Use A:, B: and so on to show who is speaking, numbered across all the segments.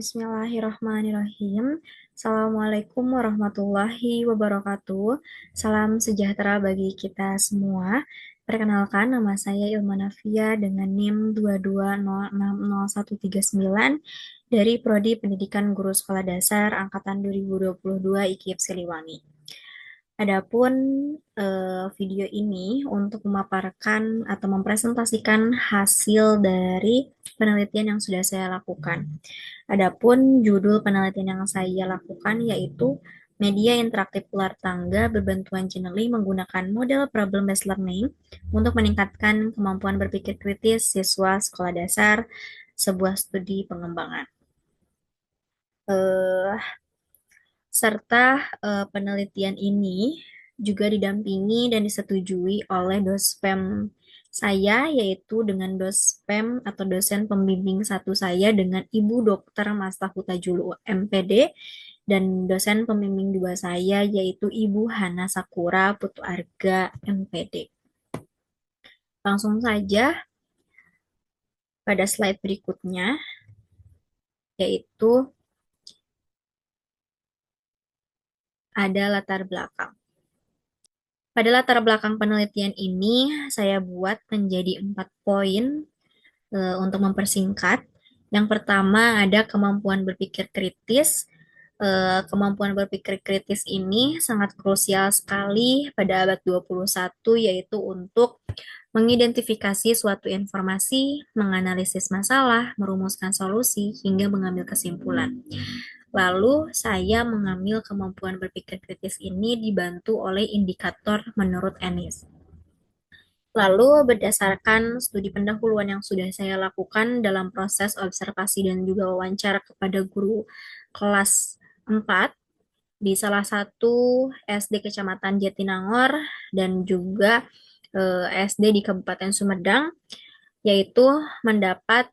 A: Bismillahirrahmanirrahim. Assalamualaikum warahmatullahi wabarakatuh. Salam sejahtera bagi kita semua. Perkenalkan, nama saya Ilma Nafia dengan NIM 220600139 dari Prodi Pendidikan Guru Sekolah Dasar Angkatan 2022 IKIP Siliwangi. Adapun video ini untuk memaparkan atau mempresentasikan hasil dari penelitian yang sudah saya lakukan. Adapun judul penelitian yang saya lakukan yaitu media interaktif ular tangga berbantuan Genially menggunakan model problem-based learning untuk meningkatkan kemampuan berpikir kritis siswa sekolah dasar, sebuah studi pengembangan. Serta penelitian ini juga didampingi dan disetujui oleh dospem saya, yaitu dengan dospem atau dosen pembimbing satu saya dengan Ibu Dr. Mastahuta Julu MPD, dan dosen pembimbing dua saya yaitu Ibu Hana Sakura Putu Arga MPD. Langsung saja pada slide berikutnya, yaitu ada latar belakang. Pada latar belakang penelitian ini, saya buat menjadi 4 poin untuk mempersingkat. Yang pertama ada kemampuan berpikir kritis. Kemampuan berpikir kritis ini sangat krusial sekali pada abad 21, yaitu untuk mengidentifikasi suatu informasi, menganalisis masalah, merumuskan solusi, hingga mengambil kesimpulan. Lalu saya mengambil kemampuan berpikir kritis ini dibantu oleh indikator menurut Ennis. Lalu berdasarkan studi pendahuluan yang sudah saya lakukan dalam proses observasi dan juga wawancara kepada guru kelas 4 di salah satu SD Kecamatan Jatinangor dan juga SD di Kabupaten Sumedang, yaitu mendapat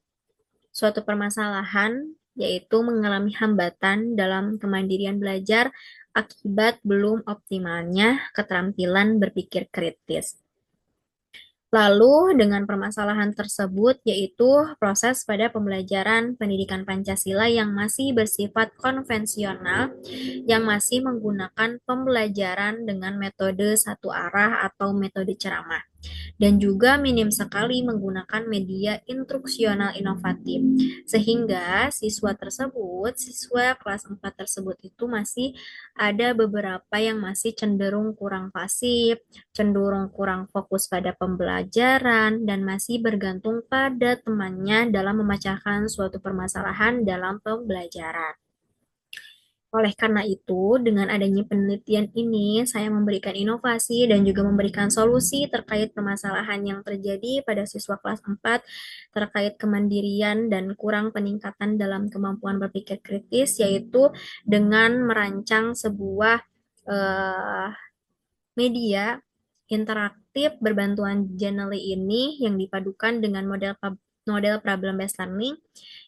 A: suatu permasalahan, yaitu mengalami hambatan dalam kemandirian belajar akibat belum optimalnya keterampilan berpikir kritis. Lalu dengan permasalahan tersebut yaitu proses pada pembelajaran pendidikan Pancasila yang masih bersifat konvensional, yang masih menggunakan pembelajaran dengan metode satu arah atau metode ceramah, dan juga minim sekali menggunakan media instruksional inovatif. Sehingga siswa kelas 4 tersebut itu masih ada beberapa yang masih cenderung kurang pasif, cenderung kurang fokus pada pembelajaran, dan masih bergantung pada temannya dalam memecahkan suatu permasalahan dalam pembelajaran. Oleh karena itu, dengan adanya penelitian ini, saya memberikan inovasi dan juga memberikan solusi terkait permasalahan yang terjadi pada siswa kelas 4 terkait kemandirian dan kurang peningkatan dalam kemampuan berpikir kritis, yaitu dengan merancang sebuah media interaktif berbantuan Genially ini yang dipadukan dengan model problem-based learning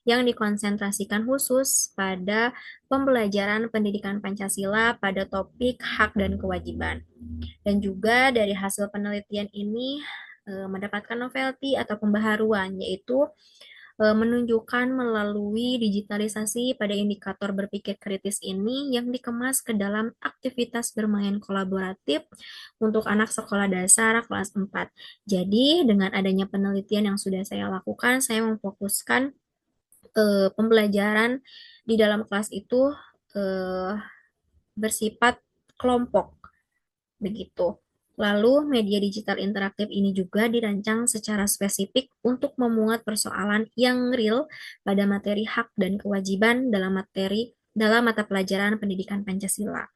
A: yang dikonsentrasikan khusus pada pembelajaran pendidikan Pancasila pada topik hak dan kewajiban. Dan juga dari hasil penelitian ini mendapatkan novelty atau pembaharuan, yaitu menunjukkan melalui digitalisasi pada indikator berpikir kritis ini yang dikemas ke dalam aktivitas bermain kolaboratif untuk anak sekolah dasar kelas 4. Jadi, dengan adanya penelitian yang sudah saya lakukan, saya memfokuskan pembelajaran di dalam kelas itu bersifat kelompok, begitu. Lalu, media digital interaktif ini juga dirancang secara spesifik untuk memuat persoalan yang real pada materi hak dan kewajiban dalam mata pelajaran pendidikan Pancasila.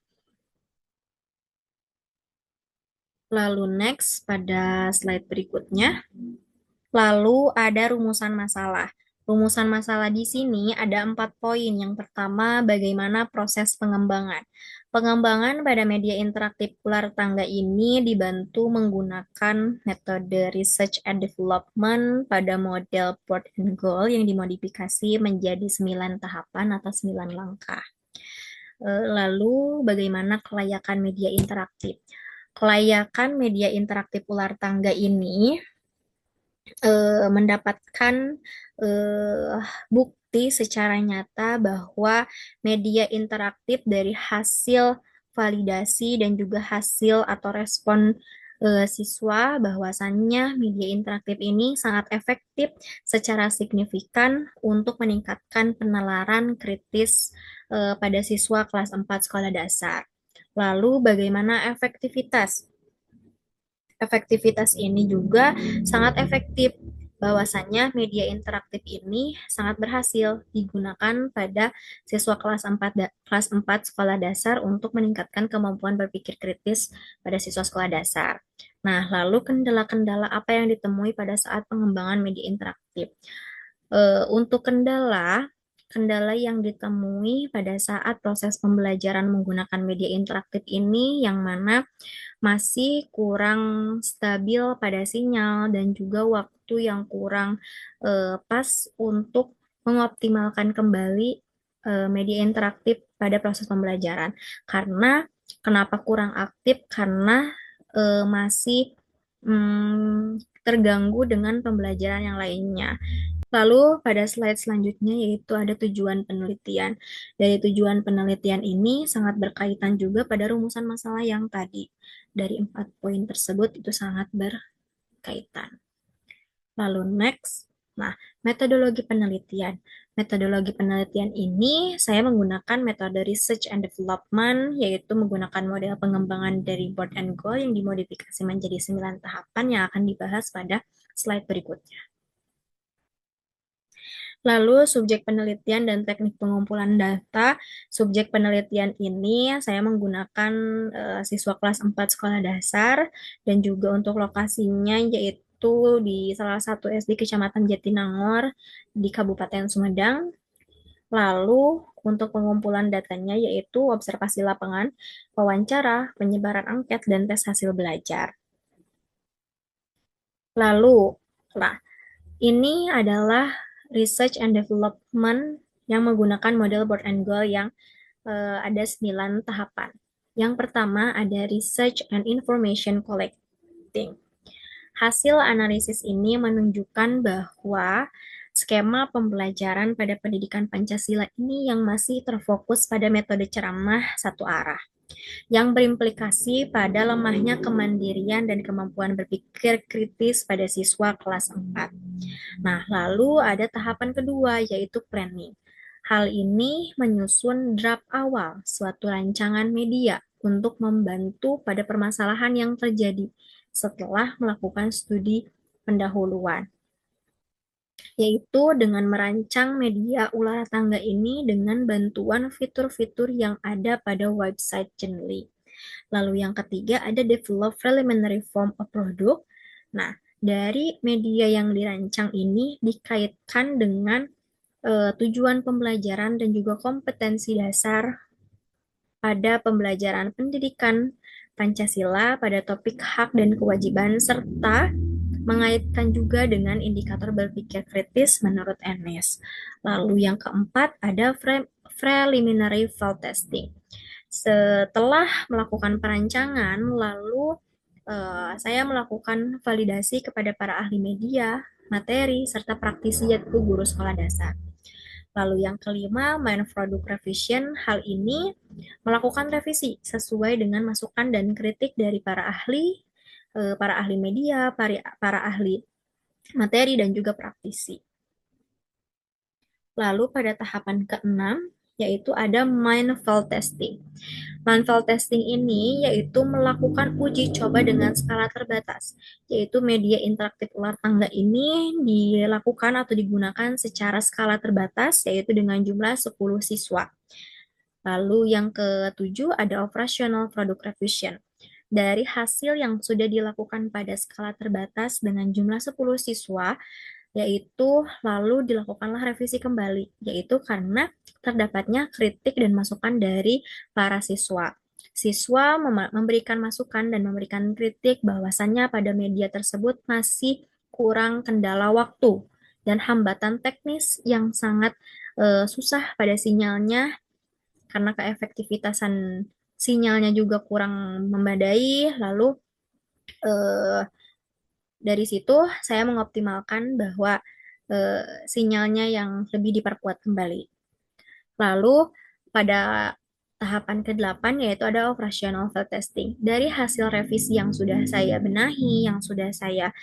A: Lalu next pada slide berikutnya. Lalu ada rumusan masalah. Rumusan masalah di sini ada 4 poin. Yang pertama, bagaimana proses pengembangan. Pengembangan pada media interaktif ular tangga ini dibantu menggunakan metode research and development pada model Board and Goal yang dimodifikasi menjadi 9 tahapan atau 9 langkah. Lalu, bagaimana kelayakan media interaktif. Kelayakan media interaktif ular tangga ini mendapatkan terbukti secara nyata bahwa media interaktif dari hasil validasi dan juga hasil atau respon siswa bahwasannya media interaktif ini sangat efektif secara signifikan untuk meningkatkan penalaran kritis pada siswa kelas 4 sekolah dasar. Lalu bagaimana efektivitas? Efektivitas ini juga sangat efektif. Bahwasannya media interaktif ini sangat berhasil digunakan pada siswa kelas 4 sekolah dasar untuk meningkatkan kemampuan berpikir kritis pada siswa sekolah dasar. Nah, lalu kendala-kendala apa yang ditemui pada saat pengembangan media interaktif? Untuk kendala, kendala yang ditemui pada saat proses pembelajaran menggunakan media interaktif ini yang mana masih kurang stabil pada sinyal dan juga waktu yang kurang pas untuk mengoptimalkan kembali media interaktif pada proses pembelajaran. Karena kenapa kurang aktif? Karena masih terganggu dengan pembelajaran yang lainnya. Lalu pada slide selanjutnya yaitu ada tujuan penelitian. Dari tujuan penelitian ini sangat berkaitan juga pada rumusan masalah yang tadi. Dari 4 poin tersebut itu sangat berkaitan. Lalu next, nah metodologi penelitian. Metodologi penelitian ini saya menggunakan metode research and development, yaitu menggunakan model pengembangan dari Board and Goal yang dimodifikasi menjadi 9 tahapan yang akan dibahas pada slide berikutnya. Lalu subjek penelitian dan teknik pengumpulan data. Subjek penelitian ini saya menggunakan siswa kelas 4 sekolah dasar dan juga untuk lokasinya yaitu di salah satu SD Kecamatan Jatinangor di Kabupaten Sumedang. Lalu untuk pengumpulan datanya yaitu observasi lapangan, wawancara, penyebaran angket, dan tes hasil belajar. Lalu, nah, ini adalah research and development yang menggunakan model Board and Goal yang ada 9 tahapan. Yang pertama ada research and information collecting. Hasil analisis ini menunjukkan bahwa skema pembelajaran pada pendidikan Pancasila ini yang masih terfokus pada metode ceramah satu arah yang berimplikasi pada lemahnya kemandirian dan kemampuan berpikir kritis pada siswa kelas 4. Nah, lalu ada tahapan kedua yaitu planning. Hal ini menyusun draft awal suatu rancangan media untuk membantu pada permasalahan yang terjadi setelah melakukan studi pendahuluan, yaitu dengan merancang media ular tangga ini dengan bantuan fitur-fitur yang ada pada website Gently. Lalu yang ketiga ada develop preliminary form of product. Nah, dari media yang dirancang ini dikaitkan dengan tujuan pembelajaran dan juga kompetensi dasar pada pembelajaran pendidikan Pancasila pada topik hak dan kewajiban serta mengaitkan juga dengan indikator berpikir kritis menurut Ernest. Lalu yang keempat ada preliminary field testing. Setelah melakukan perancangan, lalu saya melakukan validasi kepada para ahli media, materi, serta praktisi yaitu guru sekolah dasar. Lalu yang kelima, main product revision. Hal ini melakukan revisi sesuai dengan masukan dan kritik dari para ahli media, para ahli materi, dan juga praktisi. Lalu pada tahapan keenam, yaitu ada mindful testing. Mindful testing ini yaitu melakukan uji coba dengan skala terbatas, yaitu media interaktif ular tangga ini dilakukan atau digunakan secara skala terbatas, yaitu dengan jumlah 10 siswa. Lalu yang ketujuh ada operational product revision. Dari hasil yang sudah dilakukan pada skala terbatas dengan jumlah 10 siswa, yaitu lalu dilakukanlah revisi kembali, yaitu karena terdapatnya kritik dan masukan dari para siswa. Siswa memberikan masukan dan memberikan kritik bahwasannya pada media tersebut masih kurang kendala waktu dan hambatan teknis yang sangat susah pada sinyalnya karena keefektivitasan sinyalnya juga kurang memadai. Lalu dari situ saya mengoptimalkan bahwa sinyalnya yang lebih diperkuat kembali. Lalu pada tahapan ke-8 yaitu ada operational field testing. Dari hasil revisi yang sudah saya benahi, yang sudah saya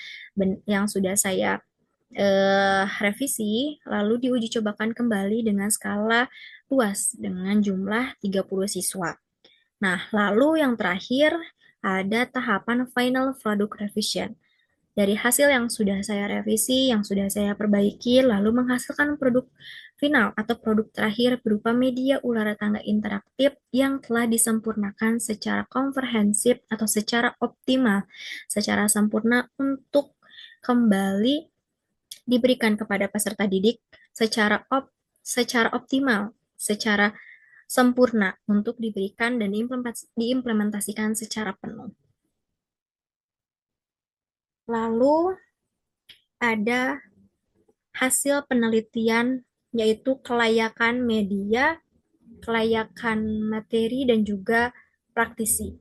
A: revisi, lalu diuji cobakan kembali dengan skala luas dengan jumlah 30 siswa. Nah, lalu yang terakhir ada tahapan final product revision. Dari hasil yang sudah saya revisi, yang sudah saya perbaiki, lalu menghasilkan produk final atau produk terakhir berupa media ular tangga interaktif yang telah disempurnakan secara komprehensif atau secara optimal, secara sempurna untuk kembali diberikan kepada peserta didik secara optimal, secara sempurna untuk diberikan dan diimplementasikan secara penuh. Lalu ada hasil penelitian yaitu kelayakan media, kelayakan materi, dan juga praktisi.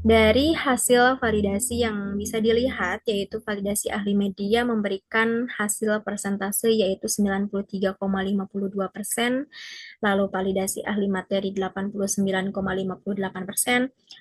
A: Dari hasil validasi yang bisa dilihat, yaitu validasi ahli media memberikan hasil persentase yaitu 93,52%, lalu validasi ahli materi 89,58%,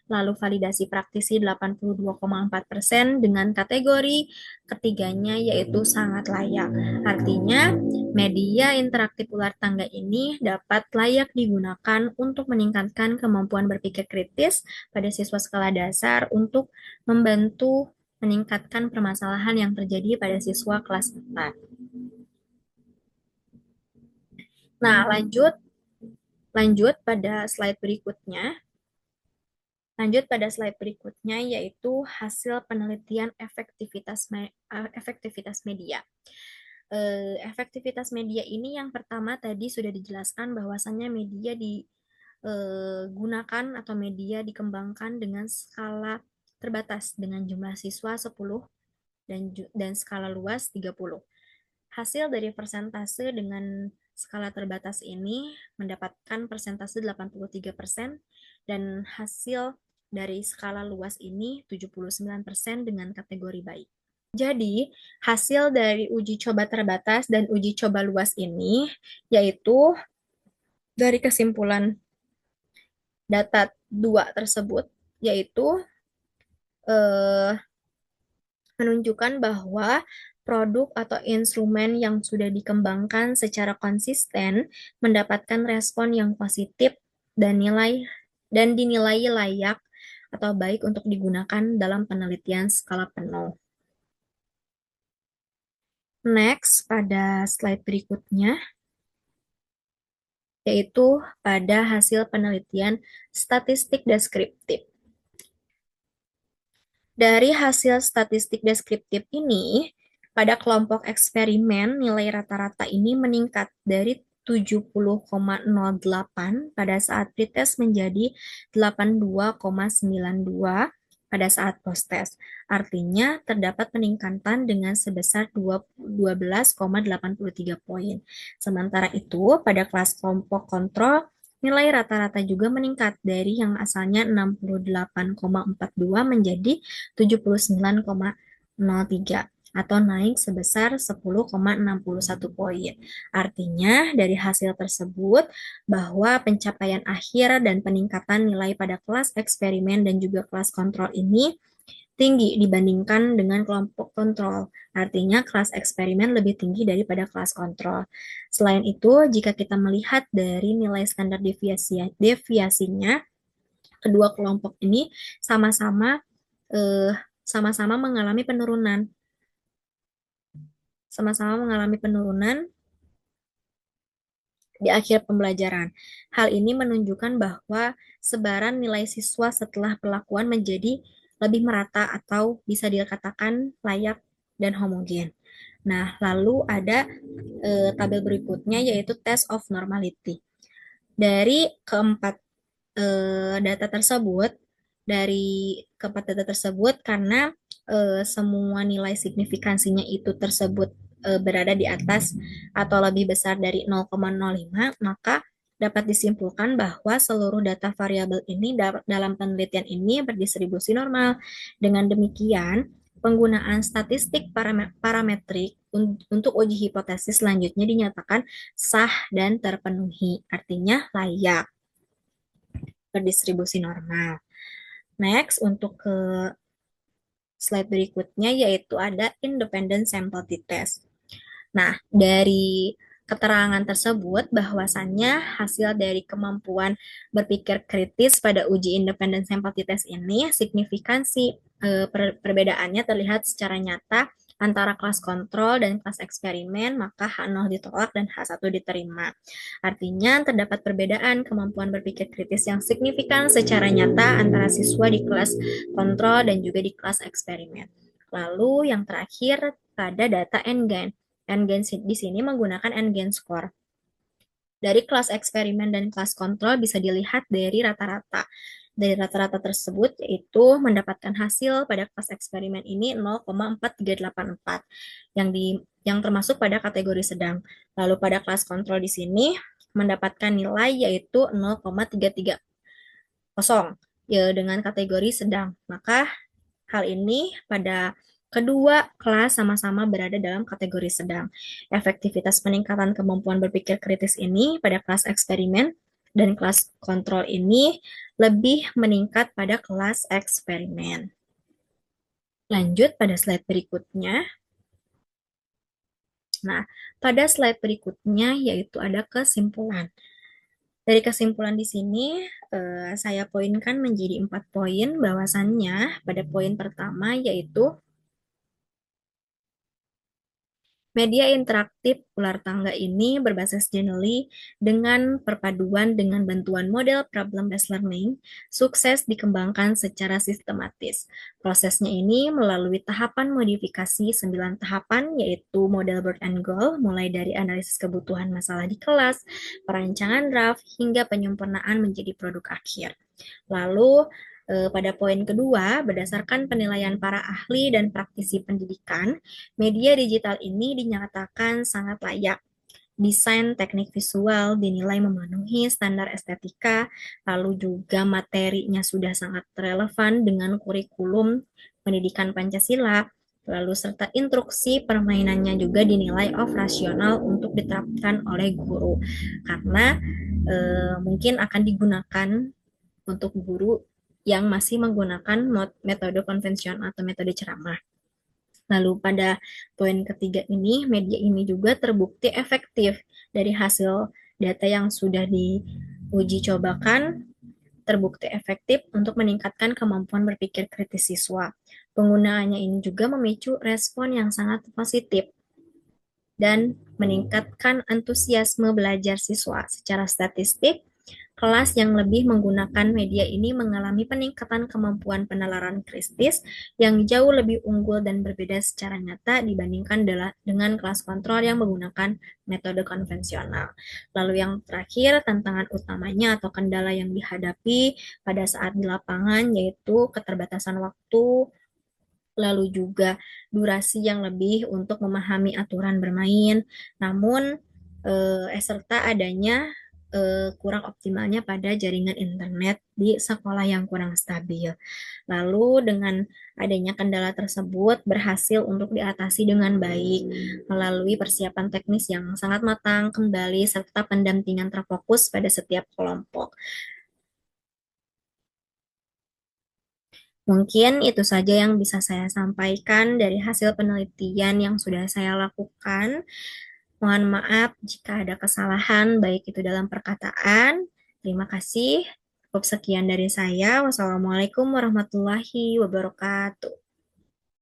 A: lalu validasi praktisi 82,4% dengan kategori ketiganya yaitu sangat layak. Artinya, media interaktif ular tangga ini dapat layak digunakan untuk meningkatkan kemampuan berpikir kritis pada siswa skala dasar untuk membantu meningkatkan permasalahan yang terjadi pada siswa kelas 4. Nah, lanjut pada slide berikutnya. Yaitu hasil penelitian efektivitas media. Efektivitas media ini yang pertama tadi sudah dijelaskan bahwasannya media digunakan atau media dikembangkan dengan skala terbatas dengan jumlah siswa 10 dan skala luas 30. Hasil dari persentase dengan skala terbatas ini mendapatkan persentase 83% dan hasil dari skala luas ini 79% dengan kategori baik. Jadi, hasil dari uji coba terbatas dan uji coba luas ini yaitu dari kesimpulan data 2 tersebut yaitu eh, menunjukkan bahwa produk atau instrumen yang sudah dikembangkan secara konsisten mendapatkan respon yang positif dan dinilai layak atau baik untuk digunakan dalam penelitian skala penuh. Next, pada slide berikutnya, yaitu pada hasil penelitian statistik deskriptif. Dari hasil statistik deskriptif ini, pada kelompok eksperimen, nilai rata-rata ini meningkat dari 70,08 pada saat pretest menjadi 82,92 pada saat post-test. Artinya, terdapat peningkatan dengan sebesar 12,83 poin. Sementara itu, pada kelas kelompok kontrol, nilai rata-rata juga meningkat dari yang asalnya 68,42 menjadi 79,03 atau naik sebesar 10,61 poin. Artinya, dari hasil tersebut bahwa pencapaian akhir dan peningkatan nilai pada kelas eksperimen dan juga kelas kontrol ini tinggi dibandingkan dengan kelompok kontrol. Artinya kelas eksperimen lebih tinggi daripada kelas kontrol. Selain itu, jika kita melihat dari nilai standar deviasinya, kedua kelompok ini sama-sama mengalami penurunan. Sama-sama mengalami penurunan di akhir pembelajaran. Hal ini menunjukkan bahwa sebaran nilai siswa setelah pelakuan menjadi lebih merata atau bisa dikatakan layak dan homogen. Nah, lalu ada tabel berikutnya yaitu test of normality. Dari keempat data tersebut karena semua nilai signifikansinya itu tersebut berada di atas atau lebih besar dari 0,05, maka dapat disimpulkan bahwa seluruh data variabel ini dalam penelitian ini berdistribusi normal. Dengan demikian, penggunaan statistik parametrik untuk uji hipotesis selanjutnya dinyatakan sah dan terpenuhi, artinya layak berdistribusi normal. Next, untuk ke slide berikutnya yaitu ada independent sample t-test. Nah, dari keterangan tersebut bahwasannya hasil dari kemampuan berpikir kritis pada uji independent sample t-test ini signifikansi perbedaannya terlihat secara nyata antara kelas kontrol dan kelas eksperimen, maka H0 ditolak dan H1 diterima. Artinya terdapat perbedaan kemampuan berpikir kritis yang signifikan secara nyata antara siswa di kelas kontrol dan juga di kelas eksperimen. Lalu yang terakhir pada data N-GAN. N-GAN di sini menggunakan N-GAN score. Dari kelas eksperimen dan kelas kontrol bisa dilihat dari rata-rata. Dari rata-rata tersebut yaitu mendapatkan hasil pada kelas eksperimen ini 0,4384 yang termasuk pada kategori sedang. Lalu pada kelas kontrol di sini mendapatkan nilai yaitu 0,330 ya dengan kategori sedang. Maka hal ini pada kedua kelas sama-sama berada dalam kategori sedang. Efektivitas peningkatan kemampuan berpikir kritis ini pada kelas eksperimen dan kelas kontrol ini lebih meningkat pada kelas eksperimen. Lanjut pada slide berikutnya. Nah, pada slide berikutnya yaitu ada kesimpulan. Dari kesimpulan di sini, saya poinkan menjadi 4 poin bahwasannya pada poin pertama yaitu media interaktif ular tangga ini berbasis Genially dengan perpaduan dengan bantuan model problem-based learning sukses dikembangkan secara sistematis. Prosesnya ini melalui tahapan modifikasi 9 tahapan yaitu model bird and goal mulai dari analisis kebutuhan masalah di kelas, perancangan draft, hingga penyempurnaan menjadi produk akhir. Lalu pada poin kedua, berdasarkan penilaian para ahli dan praktisi pendidikan, media digital ini dinyatakan sangat layak. Desain teknik visual dinilai memenuhi standar estetika, lalu juga materinya sudah sangat relevan dengan kurikulum pendidikan Pancasila, lalu serta instruksi permainannya juga dinilai operasional untuk diterapkan oleh guru, karena mungkin akan digunakan untuk guru yang masih menggunakan metode konvensional atau metode ceramah. Lalu pada poin ketiga ini, media ini juga terbukti efektif dari hasil data yang sudah diuji cobakan, terbukti efektif untuk meningkatkan kemampuan berpikir kritis siswa. Penggunaannya ini juga memicu respon yang sangat positif dan meningkatkan antusiasme belajar siswa. Secara statistik, kelas yang lebih menggunakan media ini mengalami peningkatan kemampuan penalaran kritis yang jauh lebih unggul dan berbeda secara nyata dibandingkan dengan kelas kontrol yang menggunakan metode konvensional. Lalu yang terakhir, tantangan utamanya atau kendala yang dihadapi pada saat di lapangan yaitu keterbatasan waktu, lalu juga durasi yang lebih untuk memahami aturan bermain, namun serta adanya kurang optimalnya pada jaringan internet di sekolah yang kurang stabil. Lalu dengan adanya kendala tersebut berhasil untuk diatasi dengan baik melalui persiapan teknis yang sangat matang kembali serta pendampingan terfokus pada setiap kelompok. Mungkin itu saja yang bisa saya sampaikan dari hasil penelitian yang sudah saya lakukan. Mohon maaf jika ada kesalahan, baik itu dalam perkataan. Terima kasih. Cukup sekian dari saya. Wassalamualaikum warahmatullahi wabarakatuh.